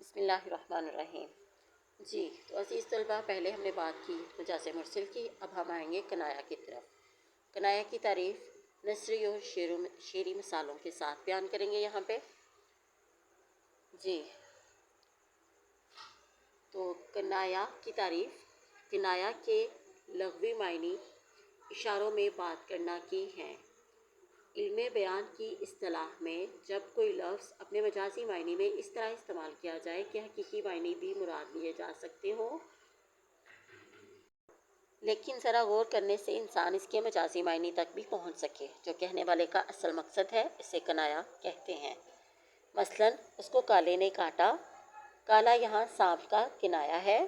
बिस्मिल्लाहिर्रहमानिर्रहीम। जी, तो अज़ीज़ तलबा, पहले हमने बात की मजाज मुरसिल की, अब हम आएंगे कनाया की तरफ। कनाया की तारीफ़ नसरी और शेरी मिसालों के साथ बयान करेंगे यहाँ पे। जी, तो कनाया की तारीफ़, कनाया के लग़वी मायनी इशारों में बात करना की है। इल्मे बयान की इस्तिलाह में जब कोई लफ्ज़ अपने मजाजी मायने में इस तरह इस्तेमाल किया जाए कि हकीकी मायने भी मुराद लिए जा सकते हो, लेकिन ज़रा गौर करने से इंसान इसके मजाजी मायने तक भी पहुँच सके, जो कहने वाले का असल मकसद है, इसे कनाया कहते हैं। मसलन, उसको काले ने काटा। काला यहाँ सांप का किनाया है।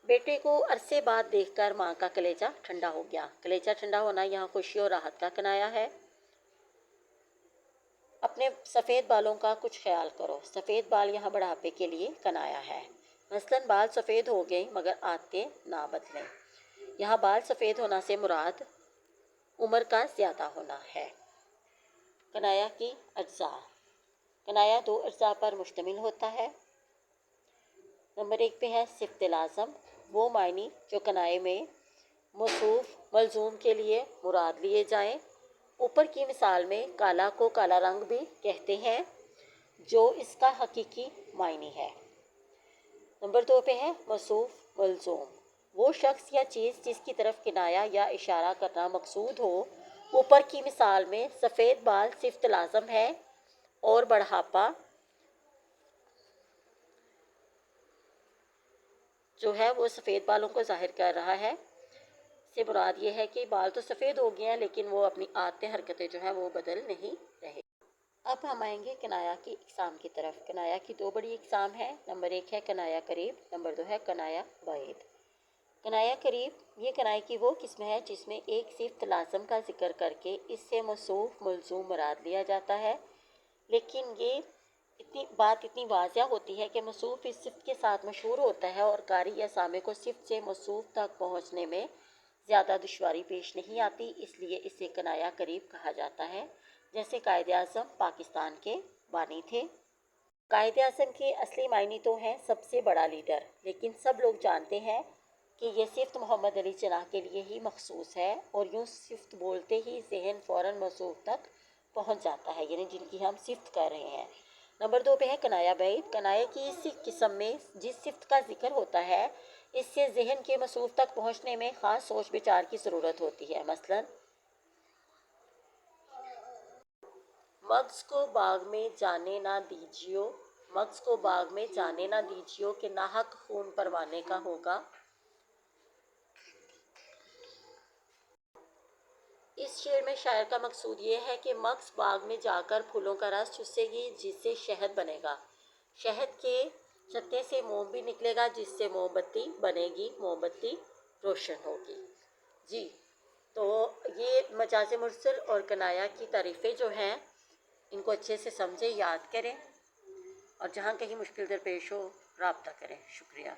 बेटे को अरसे बाद देखकर माँ का कलेजा ठंडा हो गया। कलेजा ठंडा होना यहाँ खुशी और राहत का किनाया है। अपने सफ़ेद बालों का कुछ ख्याल करो। सफ़ेद बाल यहाँ बढ़ापे के लिए कनाया है। मसलन, बाल सफ़ेद हो गए मगर आते ना बदलें। यहाँ बाल सफ़ेद होना से मुराद उम्र का ज़्यादा होना है। कनाया की अज्जा। कनाया दो अज्जा पर मुश्तमिल होता है। नंबर 1 पे है सिफ़त लाज़म, वो मायनी जो कनाए में मौसूफ मलजूम के लिए मुराद लिए जाएं। ऊपर की मिसाल में काला को काला रंग भी कहते हैं, जो इसका हकीकी मायने है। नंबर 2 पे है मौसूफ मलजूम, वो शख्स या चीज़ जिसकी तरफ किनाया या इशारा करना मकसूद हो। ऊपर की मिसाल में सफ़ेद बाल सिफ़त लाज़म है और बढ़ापा जो है वो सफ़ेद बालों को जाहिर कर रहा है। से मुराद ये है कि बाल तो सफ़ेद हो गए हैं, लेकिन वो अपनी आदतें हरकतें जो हैं वो बदल नहीं रहे। अब हम आएंगे कनाया की इकसाम की तरफ। कनाया की दो बड़ी इकसाम है। नंबर 1 है कनाया करीब, नंबर 2 है कनाया बाइद। कनाया करीब, ये कनाए की वो किस्म है जिसमें एक सिफ़त लाज़म का जिक्र करके इससे मौसूफ मलजूम मुराद लिया जाता है, लेकिन ये इतनी वाज़िया होती है कि मौसूफ इस सिफ़त के साथ मशहूर होता है और कारी या सामे को सिफ़त से मौसूफ तक पहुँचने में ज़्यादा दुश्वारी पेश नहीं आती, इसलिए इसे कनाया करीब कहा जाता है। जैसे कायद आज़म पाकिस्तान के बानी थे। कायद आज़म के असली मायने तो हैं सबसे बड़ा लीडर, लेकिन सब लोग जानते हैं कि ये सिफ़त मोहम्मद अली जिन्नाह के लिए ही मखसूस है, और यूँ सिफ़त बोलते ही ज़हन फ़ौरन मौसूफ तक पहुँच जाता है, यानी जिनकी हम सिफ़त कर रहे हैं। नंबर 2 पे है कनाया बैद। कनाया की इसी किस्म में जिस सिफ़त का जिक्र होता है, इससे ज़हन के मौसूफ तक पहुँचने में ख़ास सोच विचार की ज़रूरत होती है। मसलन, मग्ज़ को बाग में जाने ना दीजियो, मग्ज़ को बाग में जाने ना दीजियो कि नाहक खून परवाने का होगा। इस शेर में शायर का मकसूद ये है कि मग्ज़ बाग में जाकर फूलों का रस चूसेगी, जिससे शहद बनेगा। शहद के चत्ते से मोम भी निकलेगा, जिससे मोमबत्ती बनेगी, मोमबत्ती रोशन होगी। जी, तो ये मजाज मुरसल और कनाया की तारीफ़ें जो हैं, इनको अच्छे से समझें, याद करें, और जहाँ कहीं मुश्किल दरपेश हो राब्ता करें। शुक्रिया।